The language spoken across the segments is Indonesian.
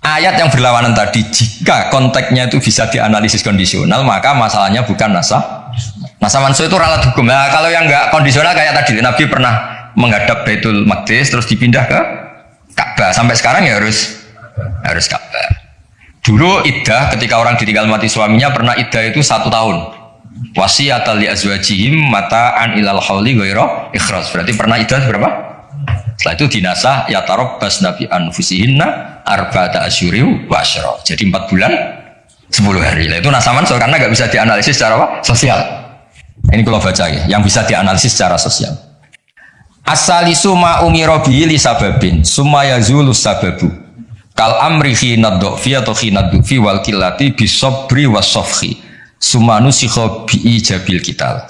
ayat yang berlawanan tadi, jika konteksnya itu bisa dianalisis kondisional, maka masalahnya bukan nasah mansuh itu ralat hukum. Nah, kalau yang enggak kondisional kayak tadi, Nabi pernah menghadap Baitul Maqdis terus dipindah ke Ka'bah. Sampai sekarang ya harus Ka'bah. Dulu iddah ketika orang ditinggal mati suaminya pernah iddah itu 1 tahun. Wasiyatal li azwajihim mata'an ilal hauli ghaira ikhraj. Berarti pernah iddah berapa? Setelah itu dinasah ya tarabbas nabi anfusihinna arba'ata asyuri wa asyra. Jadi 4 bulan 10 hari. Nah, itu nasah mansuh karena enggak bisa dianalisis secara apa? Sosial. Ini kalau baca ya, yang bisa dianalisis secara sosial. Asalisu ma umira bihi li sababin summa yazulu sababu. Kal amri khina dhfi atau khina dhufi wal qillati bisabri wasafhi sumanu sikha bi ijabil kital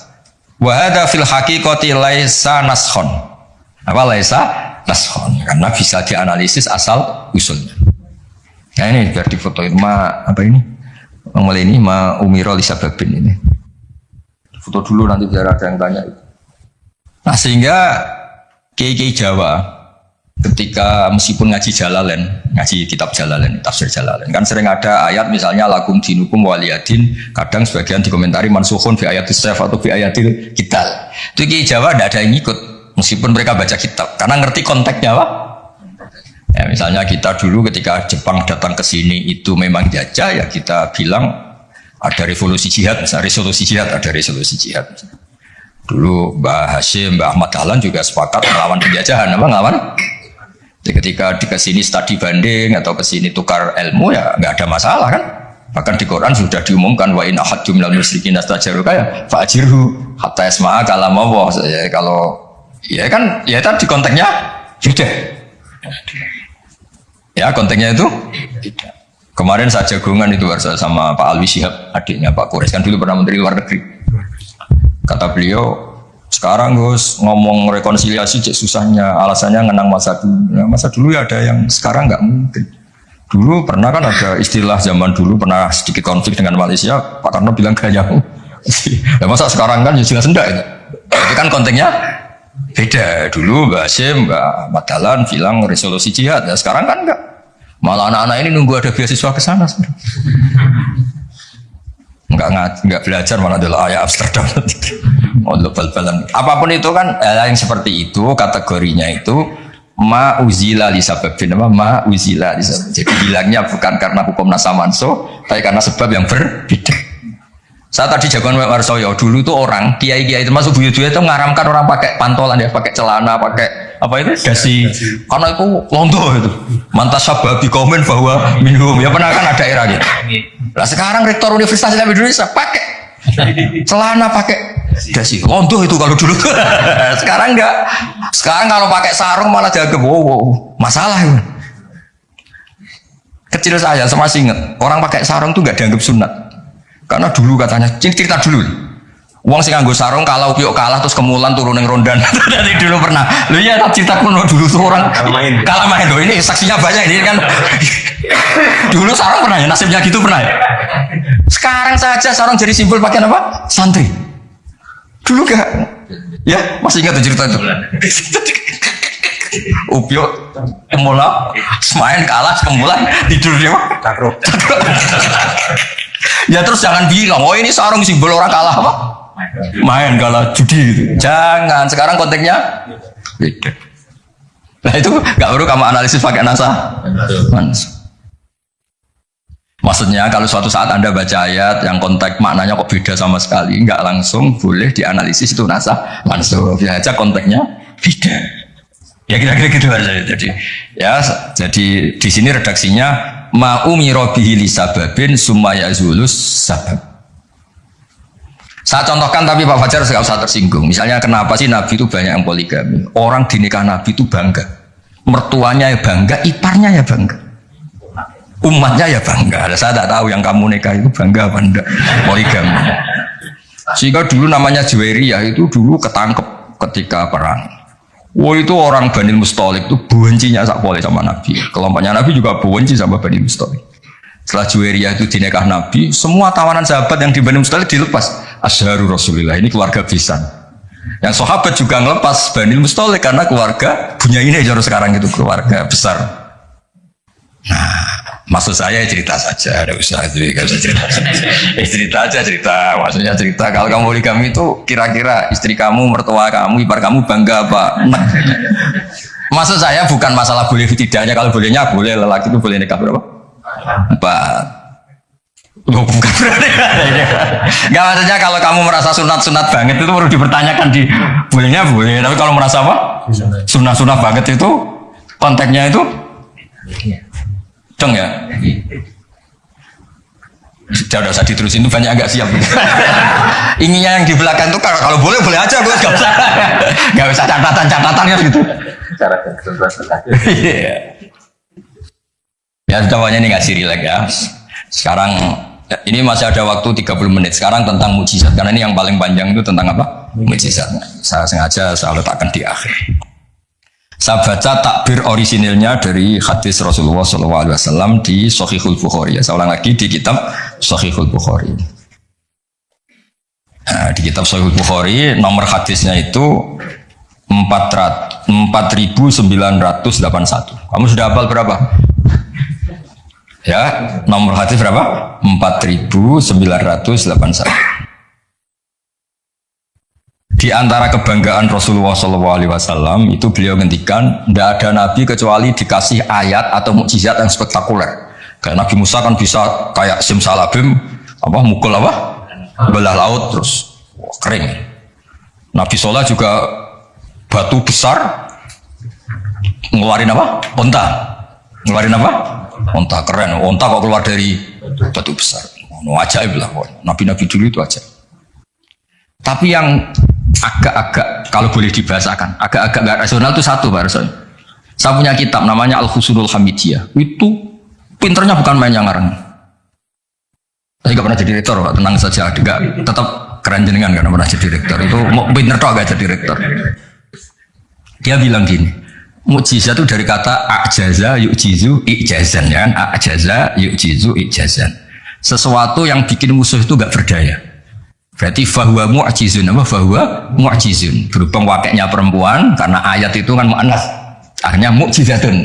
wa hadza fil haqiqati laisa naskhon. Apa laisa naskhon? Karena bisa dianalisis asal usulnya. Nah ini biar difotoin apa ini? Mulai ini ma umira li sababin ini. Foto dulu nanti biar ada yang tanya itu. Nah sehingga kiai-kiai Jawa ketika meskipun ngaji Jalalain, ngaji kitab Jalalain, tafsir Jalalain, kan sering ada ayat misalnya lakum dinukum waliyadin, kadang sebagian dikomentari mansukhun fi ayatis sayf atau fi ayatil kital. Itu kiai Jawa tidak ada yang ikut meskipun mereka baca kitab karena ngerti konteksnya apa? Ya, misalnya kita dulu ketika Jepang datang ke sini itu memang jajah, ya kita bilang ada revolusi jihad, misalnya ada resolusi jihad. Dulu Mbah Hashim, Mbah Ahmad Dahlan juga sepakat melawan penjajahan, apa ngelawan? Jadi ketika di kesini studi banding atau kesini tukar ilmu ya nggak ada masalah kan? Bahkan di Quran sudah diumumkan wa in ahadum minal musyrikin astajaruka ya fa'ajirhu hatta yasma'a kalam Allah. Ya, kalau ya kan ya tadi konteksnya beda. Ya konteksnya itu beda. Kemarin saya jagungan itu sama Pak Alwi Shihab, adiknya Pak Kures, kan dulu pernah menteri luar negeri. Kata beliau, sekarang Gus ngomong rekonsiliasi cek susahnya, alasannya ngenang masa dulu. Ya, masa dulu ya ada yang sekarang nggak mungkin. Dulu pernah kan ada istilah zaman dulu pernah sedikit konflik dengan Malaysia, Pak Karno bilang gak nyambung. Ya, masa sekarang kan ya jelas enggak itu. Itu kan konteksnya beda. Dulu Mbak Hashim, Mbak Madalan bilang resolusi jihad, ya sekarang kan enggak. Malah anak-anak ini nunggu ada beasiswa ke sana. Enggak belajar malah adalah ayat Amsterdam. Bal-balan. Apapun itu kan yang seperti itu kategorinya itu ma uzila li sababin, ma uzila li sababin. Jadi hilangnya bukan karena hukum nasah mansuh, tapi karena sebab yang berbeda. Saya tadi jagoan Pak Warsoyo dulu tuh orang kiai-kiai itu masuk buyut-buyut itu ngaramkan orang pakai pantolan ya, pakai celana, pakai apa itu dasi, karena itu londo itu. Mantas sababi komen bahwa minum ya pernah kan ada era gitu. Nah sekarang rektor Universitas Islam Indonesia pakai celana, pakai dasi, londo itu kalau dulu. Sekarang enggak. Sekarang kalau pakai sarung malah dianggap wow, masalah itu. Kecil saya masih ingat orang pakai sarung tuh enggak dianggap sunat. Karena dulu katanya, cerita dulu. Uang sing nganggo sarung kalau piok kalah terus kemulan turun yang rondan. Dari dulu pernah. Lu ya cerita kuno dulu tuh orang kalah main loh. Ini saksinya banyak ini kan. Dulu sarung pernah ya, nasibnya gitu pernah ya. Sekarang saja sarung jadi simbol pakaian apa? Santri. Dulu gak? Ya masih ingat tuh cerita itu. Upio kemulan, main kalah kemulan tidur dia. Ya terus jangan bilang, oh ini sarung simbol orang kalah apa? Main kalah judi gitu. Jangan, sekarang konteksnya beda. Nah itu gak perlu kamu analisis pakai nasah. Maksudnya kalau suatu saat Anda baca ayat yang konteks maknanya kok beda sama sekali, nggak langsung boleh dianalisis itu nasah mansuh. Biar aja konteksnya beda. Ya kira-kira gitu aja. Jadi di sini redaksinya ma umira bihi li sababin summa yazulus sabab. Saya contohkan tapi Pak Fajar enggak usah tersinggung. Misalnya kenapa sih Nabi itu banyak yang poligami? Orang di nikah Nabi itu bangga. Mertuanya ya bangga, iparnya ya bangga. Umatnya ya bangga. Saya tidak tahu yang kamu nikah itu bangga apa enggak poligami. Sehingga dulu namanya Juwairiyah itu dulu ketangkep ketika perang. Wah itu orang Bani Mustalik itu bencinya sak boleh sama Nabi. Kelompoknya Nabi juga benci sama Bani Mustalik. Setelah Juwairiyah itu dinikah Nabi, semua tawanan sahabat yang di Bani Mustalik dilepas. Asyharu Rasulillah, ini keluarga besan. Yang sahabat juga ngelepas Bani Mustalik karena keluarga punya ini jauh sekarang itu keluarga besar. Nah, Maksud saya cerita saja, ada usah itu, gak usah cerita. Cerita aja cerita, maksudnya cerita. Kalau kamu poligami itu kira-kira istri kamu, mertua kamu, ipar kamu bangga apa? Nah. Maksud saya bukan masalah boleh tidaknya, kalau bolehnya boleh, lelaki itu boleh nikah berapa? 4. Loh, bukan berarti. Gak maksudnya kalau kamu merasa sunat-sunat banget itu perlu dipertanyakan di bolehnya boleh, tapi kalau merasa apa? Sunat-sunat banget itu konteksnya itu dong ya. Sudah usah diterusin itu banyak agak siap. Inginnya yang di belakang itu kalau boleh boleh aja, gue nggak usah catatan ya gitu. Cara ketentuan. Ya semuanya ini ngasih relax ya. Sekarang ini masih ada waktu 30 menit. Sekarang tentang mukjizat karena ini yang paling panjang itu tentang apa? Mukjizatnya. Saya sengaja saya letakkan di akhir. Saya baca takbir orisinilnya dari hadis Rasulullah SAW di Shahihul Bukhari. Saya ulang lagi di kitab Shahihul Bukhari. Nah, di kitab Shahihul Bukhari nomor hadisnya itu 4981. Kamu sudah hafal berapa? Ya, nomor hadis berapa? 4981. Di antara kebanggaan Rasulullah SAW itu beliau ngendikan tidak ada nabi kecuali dikasih ayat atau mukjizat yang spektakuler. Kayak Nabi Musa kan bisa kayak simsalabim apa mukul apa belah laut terus kering. Nabi Soleh juga batu besar ngeluarin apa? Onta. Ngeluarin apa? Onta keren. Onta kok keluar dari batu besar. Ajaib lah. Nabi-nabi dulu itu ajaib. Tapi yang agak-agak kalau boleh dibahasakan agak-agak gak rasional itu satu Pak Rasul. Saya punya kitab namanya Al-Husunul Hamidiyah. Itu pinternya bukan main yang ngarang. Saya gak pernah jadi rektor Pak, tenang saja. Gak, tetap keren jenengan gak pernah jadi rektor. Itu mau pinter toh gak jadi rektor. Dia bilang gini, mukjizat itu dari kata ajaza yu'jizu i'jazan ya kan? Ajaza yu'jizu i'jazan. Sesuatu yang bikin musuh itu gak berdaya. Berarti fahuwa mu'jizun apa fahuwa mu'jizun berhubung wakilnya perempuan karena ayat itu kan mu'annas akhirnya mu'jizatun.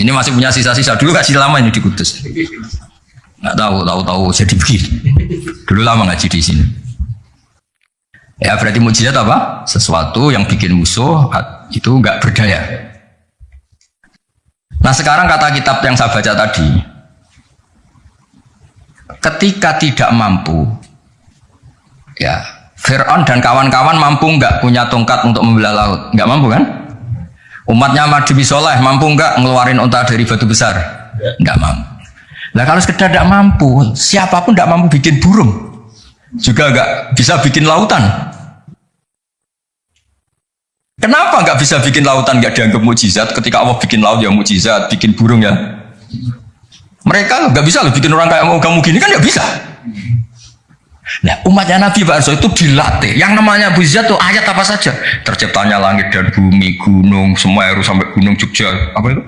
Ini masih punya sisa-sisa dulu kasih lama ini di Kudus nggak tahu jadi begini dulu lama ngaji di sini ya. Berarti mukjizat apa? Sesuatu yang bikin musuh itu nggak berdaya. Nah sekarang kata kitab yang saya baca tadi, ketika tidak mampu ya, Fir'aun dan kawan-kawan mampu nggak punya tongkat untuk membelah laut? Nggak mampu kan? Umatnya Nabi Soleh mampu nggak ngeluarin unta dari batu besar? Nggak mampu. Nah kalau sekedar nggak mampu, siapapun nggak mampu bikin burung, juga nggak bisa bikin lautan. Kenapa nggak bisa bikin lautan nggak dianggap mukjizat? Ketika Allah bikin laut ya mukjizat, bikin burung ya. Mereka nggak bisa loh bikin orang kayak mau kamu gini kan nggak bisa. Nah umatnya Nabi Pak Arso itu dilatih. Yang namanya mukjizat itu ayat apa saja. Terciptanya langit dan bumi, gunung, Semeru sampai gunung Jogja, apa itu?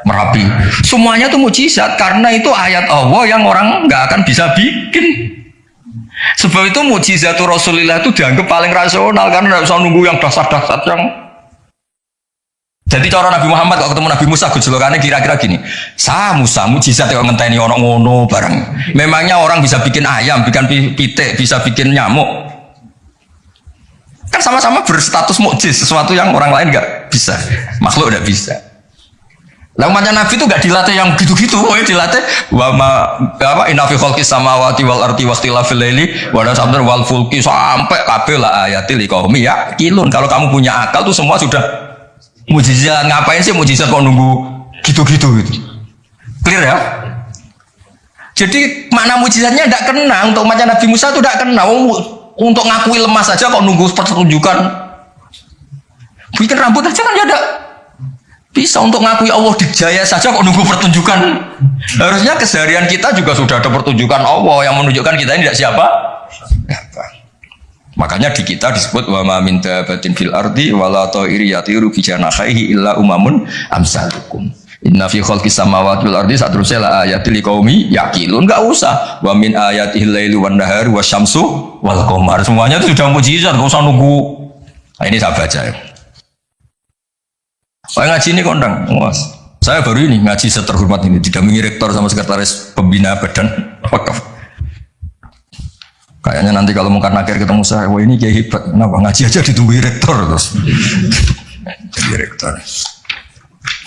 Merapi. Semuanya itu mukjizat karena itu ayat Allah yang orang nggak akan bisa bikin. Sebab itu mukjizat Rasulullah itu dianggap paling rasional karena nggak usah nunggu yang dasar-dasar yang. Jadi cara Nabi Muhammad kalau ketemu Nabi Musa gejolokannya kira-kira gini, Musa mujizat yang ngenteni orang ngono bareng. Memangnya orang bisa bikin ayam, bikin pitik, bisa bikin nyamuk. Kan sama-sama berstatus mukjiz, sesuatu yang orang lain nggak bisa, makhluk nggak bisa. Lah umatnya Nabi itu nggak dilatih yang gitu-gitu, dilatih inna fi khalqis samawati wal ardi wakhtilafil laili wa nasabdar wal fulki sampai kabeh la ayatil liqaumi yaqilun. Kalau kamu punya akal tuh semua sudah mujizat. Ngapain sih mujizat kok nunggu gitu-gitu gitu. Clear ya? Jadi makna mujizatnya tidak kena. Untuk umatnya Nabi Musa itu tidak kena. Untuk ngakui lemah saja kok nunggu pertunjukan. Bikin rambut aja kan ya ada. Bisa untuk ngakui Allah dijaya saja kok nunggu pertunjukan. Harusnya keseharian kita juga sudah ada pertunjukan Allah yang menunjukkan kita ini tidak siapa. Makanya di kita disebut wa ma min dabatin fil ardi wala ta'iri yatiru bi janahihi illa umamun amsalukum. Inna fi khalqis samawati wal ardi satrusel ayatil liqaumi yaqilun. Enggak usah wa min ayatihil laili wan nahari wasyamsu wal qamar. Semuanya itu sudah mukjizat, enggak usah nunggu. Nah, ini saya baca ya. Saya ngaji ini kondang, Mas. Saya baru ini ngaji seterhormat ini didampingi rektor sama sekretaris pembina badan wakaf. Kayaknya nanti kalau Munkar Nakir ketemu saya, wah ini kayak hebat. Kenapa ngaji aja ditunggu rektor terus? Jadi rektor.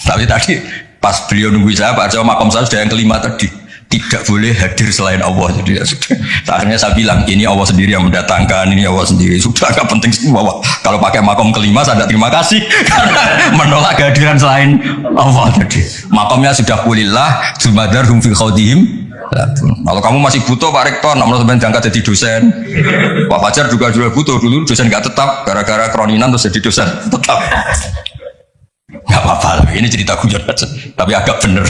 Tapi tadi pas beliau nunggu saya, Pak Jawa makom saya sudah yang kelima tadi. Tidak boleh hadir selain Allah. Jadi ya sudah. Akhirnya saya bilang ini Allah sendiri yang mendatangkan, ini Allah sendiri. Sudah agak penting semua. Kalau pakai makom kelima saya tidak terima kasih karena menolak kehadiran selain Allah tadi. Makomnya sudah kulillah, jumadarhum fi khawdihim. Kalau kamu masih butuh Pak Rektor, nak menurut diangkat jadi dosen. Pak Fajar juga butuh dulu dosen nggak tetap, gara-gara kroninan terus jadi dosen tetap. Nggak apa-apa, ini cerita guyon aja, tapi agak bener.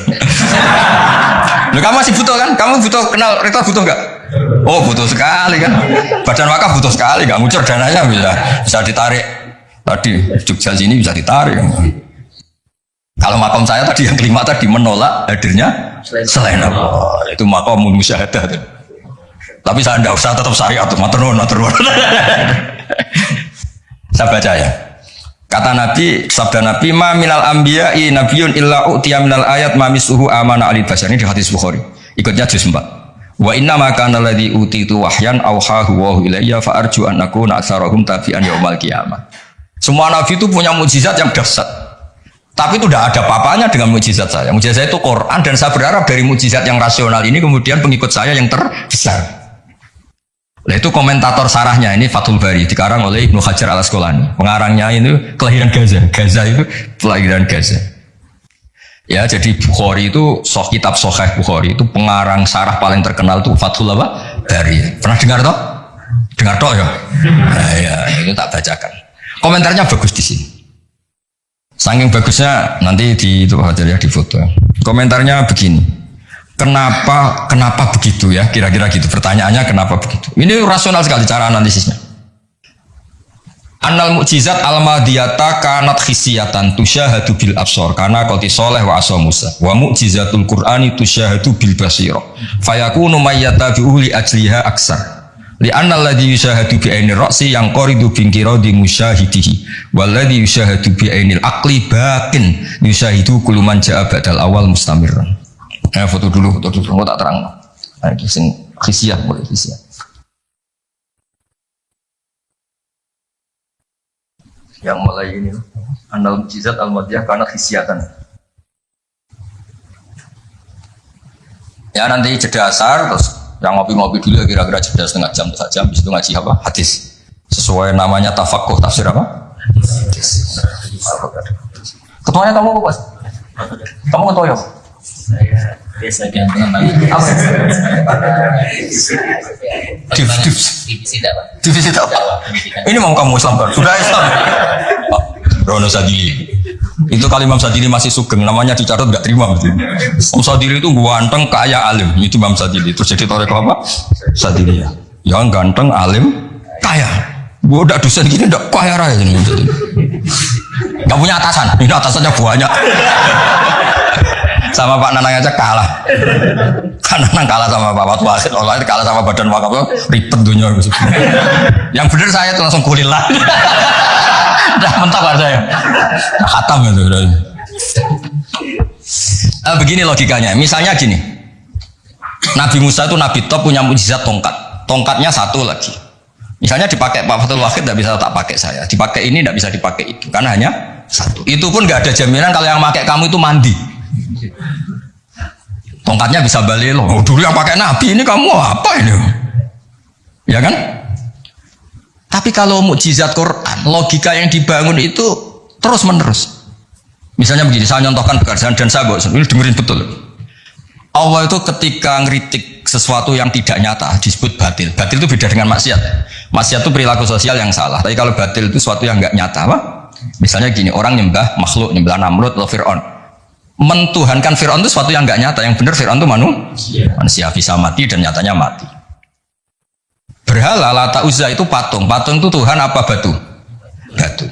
Loh, kamu masih butuh kan? Kamu butuh kenal rektor butuh nggak? Oh butuh sekali kan? Badan wakaf butuh sekali, nggak ngucur dananya bisa ditarik. Tadi Jogja sini bisa ditarik. Kalau makom saya tadi yang kelima tadi menolak hadirnya selain Allah, itu makom musyahadah. Tapi saya tidak usah tetap syariat, maturun. Saya baca ya. Kata Nabi, sabda Nabi, ma minal anbiya'i nabiyyun illa u'tiya minal ayat ma misuhu amana alil bashar. Ini di hadis Bukhari. Ikutnya juz 4. Wa inna ma kana alladhi utitu wahyan awhahu wa ilayya fa arju an akuna aktsarahum tabi'an yaumal qiyamah. Semua nabi itu punya mukjizat yang dahsyat. Tapi itu tidak ada apa-apanya dengan mukjizat saya. Mukjizat saya itu Quran dan saya berharap dari mukjizat yang rasional ini kemudian pengikut saya yang terbesar. Nah, itu komentator sarahnya ini Fathul Bari dikarang oleh Ibnu Hajar Al Asqalani. Pengarangnya itu kelahiran Gaza. Gaza itu kelahiran Gaza. Ya, jadi Bukhari itu kitab Sahih Bukhari itu pengarang sarah paling terkenal itu Fathul Bari. Pernah dengar toh? Dengar toh ya? Nah, ya, itu tak bacakan. Komentarnya bagus di sini. Saking bagusnya nanti di itu Hajar ya di foto. Komentarnya begini. Kenapa begitu ya? Kira-kira gitu. Pertanyaannya kenapa begitu? Ini rasional sekali cara analisisnya. Annal mukjizat al-madiyata kanat khisiyatan tusyahadu bil absor karena qati soleh wa asa Musa. Wa mukjizatul Qur'ani tusyahadu bil basira. Fayakunu mayyatabi'u li ajliha aksar. Li anna alladhi yusyahadu bi ainir ra'si yang qaridu bin qiradi musyahidihi. Walladhi yusyahadu bi ainil aqli baqin yusyahidu kullu man ja'a ba'dal awal mustamirran. Foto dulu, mau tak terang. Nah, sing khisiat boleh khisiat. Yang mulai ini, Annal mukjizat al-madiyah karena khisiatan. Ya nanti jeda asar, terus yang ngopi-ngopi dulu ya kira-kira jeda setengah jam saja. Habis itu ngaji apa? Hadis. Sesuai namanya tafakuh tafsir apa? Hadis. Ketuanya kamu apa, Mas? Kamu ketua ya? Saya biasa ganteng lagi. Apa? Divisi apa? Ini mau kamu Islam kan? Sudah Islam. Rono Sadili. Itu kali Imam Sadili masih sugeng, namanya dicatat nggak terima betul. Imam Sadili itu ganteng, kaya, alim. Itu Imam Sadili. Terus jadi toreko apa? Sadili ya. Yang ganteng, alim, kaya. Gua udah dosen gini udah kaya raya jadi. Gak punya atasan. Ini atasannya banyak. Sama Pak Nanang aja kalah. Kan Nanang kalah sama Pak Watu Wasid, Allah kalah sama badan wakaf, ribet dunia. Yang benar saya tuh langsung kulillah. Udah mentok kan saya. Khatam itu. Begini logikanya. Misalnya gini. Nabi Musa itu Nabi top punya mukjizat tongkat. Tongkatnya satu lagi. Misalnya dipakai Pak Fathul Wahid tidak bisa tak pakai saya. Dipakai ini tidak bisa dipakai itu. Karena hanya satu. Itu pun nggak ada jaminan kalau yang pakai kamu itu mandi. Tongkatnya bisa balik loh. Oh, dulu yang pakai Nabi ini kamu apa ini? Ya kan? Tapi kalau mukjizat Quran, logika yang dibangun itu terus menerus. Misalnya begini, saya contohkan pekerjaan dan saya bawa ini dengerin betul. Allah itu ketika ngeritik sesuatu yang tidak nyata disebut batil. Batil itu beda dengan maksiat. Maksiat itu perilaku sosial yang salah. Tapi kalau batil itu sesuatu yang nggak nyata, apa? Misalnya gini, orang nyembah makhluk, nyembah Namrud atau Fir'aun. Mentuhankan Fir'aun itu sesuatu yang nggak nyata. Yang benar Fir'aun itu manusia bisa mati dan nyatanya mati. Berhala Lata Uzza itu patung. Patung itu Tuhan apa batu? Batu.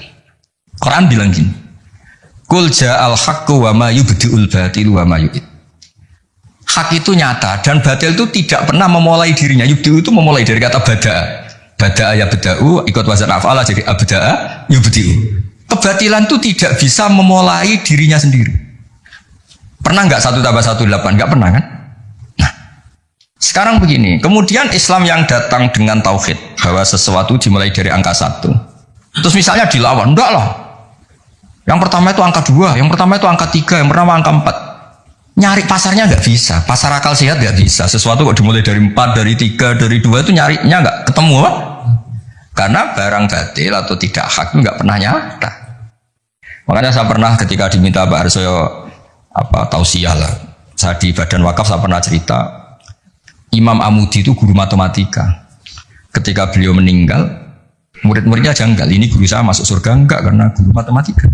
Quran bilang gini. Qul ja'al haqqu wa ma yubdi'ul batilu wa ma yu'id. Hak itu nyata dan batil itu tidak pernah memulai dirinya. Yubdi'u itu memulai dari kata bada'a. Bada'a ya bada'u ikut wazan af'ala jadi abda'a yubdi'u. Kebatilan itu tidak bisa memulai dirinya sendiri. Pernah nggak 1 tambah 1 8? Nggak pernah kan? Nah, sekarang begini. Kemudian Islam yang datang dengan tauhid bahwa sesuatu dimulai dari angka 1. Terus misalnya dilawan, enggak lah. Yang pertama itu angka 2, yang pertama itu angka 3, yang pertama angka 4. Nyari pasarnya nggak bisa, pasar akal sehat nggak bisa. Sesuatu kok dimulai dari 4, dari 3, dari 2 itu nyarinya nggak ketemu, Pak. Karena barang batil atau tidak hak itu nggak pernah nyata. Makanya saya pernah ketika diminta Pak Arsoyo tausiah lah. Saya di Badan Wakaf saya pernah cerita Imam Amudi itu guru matematika. Ketika beliau meninggal, murid-muridnya janggal. Ini guru saya masuk surga enggak karena guru matematika.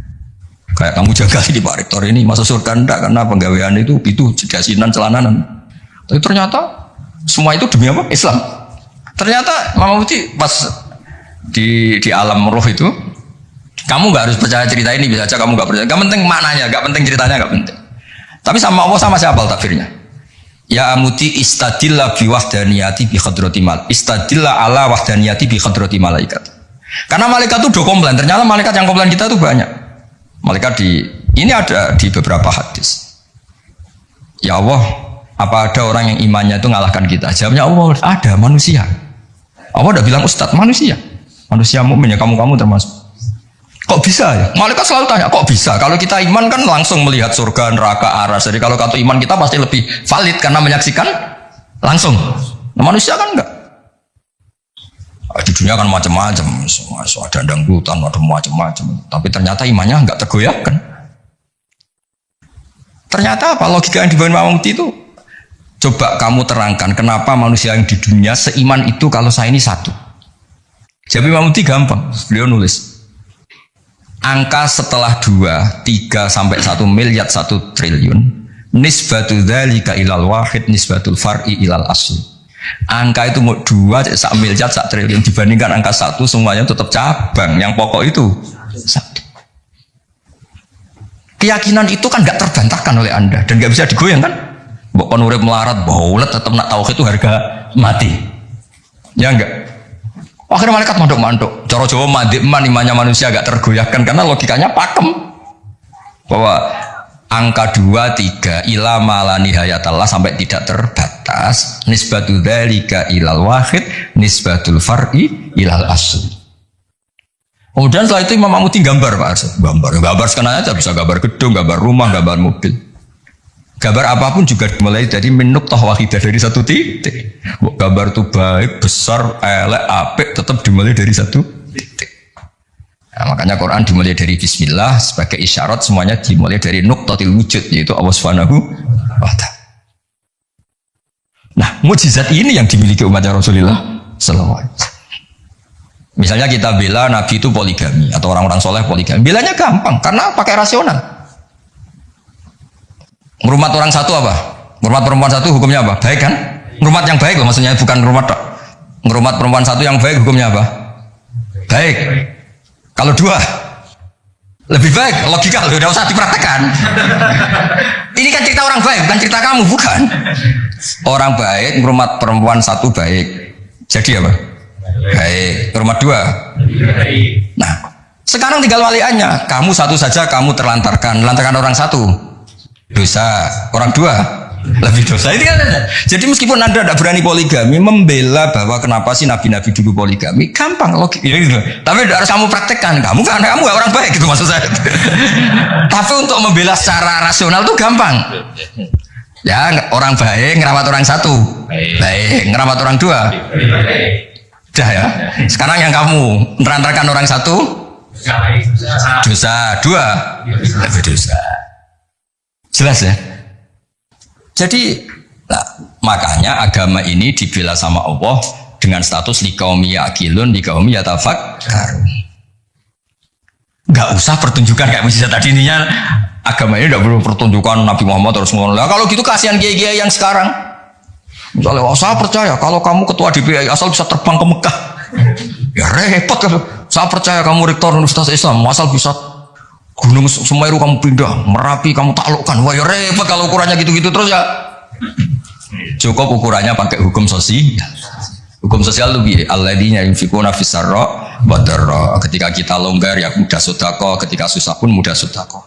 Kayak kamu janggal di Pak Rektor ini masuk surga enggak karena penggawean itu jasinan celananan. Tapi ternyata semua itu demi apa? Islam. Ternyata Imam Amudi pas di alam roh itu, kamu nggak harus percaya cerita ini, bisa aja kamu nggak percaya. Gak penting maknanya, gak penting ceritanya, gak penting. Tapi sama Allah sama siapa takfirnya? Ya Amudi istadillah bi wahdaniyati bi khadrati mal. Istadillah ala wahdaniyati bi khadrati malaikat. Karena malaikat itu udah komplain. Ternyata malaikat yang komplain kita itu banyak. Malaikat ini ada di beberapa hadis. Ya Allah, apa ada orang yang imannya itu ngalahkan kita? Jawabnya Allah, ada manusia. Allah udah bilang ustadz manusia. Manusia mukmin ya kamu termasuk. Kok bisa ya? Malaikat selalu tanya, kok bisa? Kalau kita iman kan langsung melihat surga, neraka, aras. Jadi kalau kartu iman kita pasti lebih valid karena menyaksikan langsung. Nah, manusia kan enggak. Di dunia kan macam-macam, ada dangdutan, ada macam-macam. Tapi ternyata imannya enggak tergoyahkan. Ternyata apa? Logika yang dibangun Imam Amudi itu, coba kamu terangkan kenapa manusia yang di dunia seiman itu kalau saya ini satu. Jadi Imam Amudi gampang, beliau nulis. Angka setelah 2, 3 sampai 1 miliar 1 triliun nisbatu dzalika ilal wahid nisbatul far'i ilal asli. Angka itu 2 1 miliar 1 triliun dibandingkan angka 1 semuanya tetap cabang. Yang pokok itu 1. Keyakinan itu kan gak terbantahkan oleh Anda dan gak bisa digoyang kan? Mbok kon urip melarat baulet tetap nak tauhid itu harga mati. Ya enggak? Akhirnya malaikat manduk-manduk. Cara Jawa mandik man imannya manusia agak tergoyahkan karena logikanya pakem bahwa angka 2, 3 ila mala nihayatallah sampai tidak terbatas. Nisbatul dzalika ilal wahid nisbatul far'i ilal asl. Kemudian setelah itu Imam Amudi gambar Pak Arso. Gambar sekarang aja bisa gambar gedung, gambar rumah, gambar mobil. Gambar apapun juga dimulai dari minuktah wahidah dari 1 titik. Gambar itu baik, besar, elek, apik tetap dimulai dari 1 titik. Nah, makanya Quran dimulai dari Bismillah sebagai isyarat semuanya dimulai dari nuktatil wujud yaitu Allah Subhanahu wa ta'ala. Nah, mukjizat ini yang dimiliki umatnya Rasulullah sallallahu alaihi wasallam. Misalnya kita bela Nabi itu poligami atau orang-orang soleh poligami, belanya gampang karena pakai rasional. Ngerumat orang satu apa? Ngerumat perempuan satu hukumnya apa? Baik kan? Ngerumat yang baik loh, maksudnya bukan ngerumat tok. Ngerumat perempuan satu yang baik hukumnya apa? Baik. Kalau 2 lebih baik, logika loh, udah usah dipraktekkan. Ini kan cerita orang baik, bukan cerita kamu, bukan. Orang baik ngerumat perempuan satu baik. Jadi apa? Baik. Ngerumat 2. Nah, sekarang tinggal waliannya. Kamu satu saja kamu terlantarkan orang satu. Dosa, orang 2 lebih dosa. Ini kan, jadi meskipun Anda tidak berani poligami, membela bahwa kenapa sih nabi-nabi dulu poligami, gampang logik ya gitu. Tapi tidak harus kamu praktekkan. Kamu gak orang baik gitu maksud saya. Tapi untuk membela secara rasional itu gampang. Ya orang baik ngerawat orang 1 baik, ngerawat orang 2 dah ya. Sekarang yang kamu menerantarkan orang 1 dosa, 2 lebih dosa. Jelas ya. Jadi makanya agama ini dibela sama Allah dengan status liqaumi yaqilun liqaumi yatafakkarun. Enggak usah pertunjukan kayak mujizat tadi intinya agama ini tidak perlu pertunjukan Nabi Muhammad terus ngomong. Lah kalau gitu kasihan kiai-kiai yang sekarang. Misalnya saya percaya kalau kamu ketua DPI asal bisa terbang ke Mekah. Ya repot kalau. Saya percaya kamu rektor Universitas Islam asal bisa Gunung Semeru kamu pindah, Merapi kamu taklukkan. Wah ya repot kalau ukurannya gitu-gitu terus ya. Cukup ukurannya pakai hukum sosial. Hukum sosial lebih alladzina yunfiquna fis sarra wa dharra. Ketika kita longgar ya mudah sedekah, ketika susah pun mudah sedekah.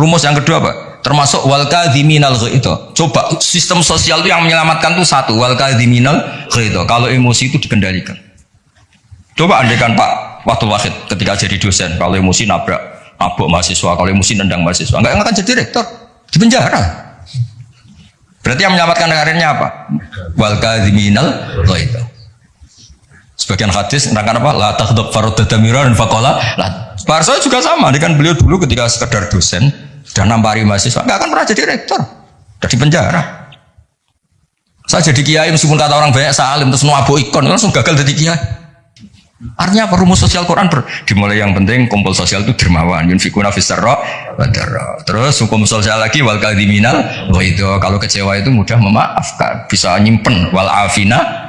Rumus yang kedua apa? Termasuk wal kadhiminal ghaidha. Coba sistem sosial itu yang menyelamatkan itu satu, wal kadhiminal ghaidha. Kalau emosi itu dikendalikan. Coba andaikan Pak Waktu Wahid ketika jadi dosen, kalau emosi nabrak mahasiswa, kalau emosi nendang mahasiswa, enggak akan jadi rektor, di penjara. Berarti yang menyelamatkan karirnya apa? Wal kadhiminal ghaidha. Sebagian hadis tentang apa? La taghdab faradadamiran faqala. Pak Arso juga sama, dengan beliau dulu ketika sekedar dosen sudah nampari mahasiswa, nggak akan pernah jadi rektor, jadi penjara. Saya jadi kiai meskipun kata orang banyak salim terus nuabu ikon, langsung gagal jadi kiai. Artinya apa? Rumus sosial Quran dimulai yang penting kumpul sosial itu dermawan, yunfikuna fis-sarra wa dharra. Terus hukum sosial lagi wal kadhiminal ghaidha. Kalau kecewa itu mudah memaafkan, bisa nyimpen wal afina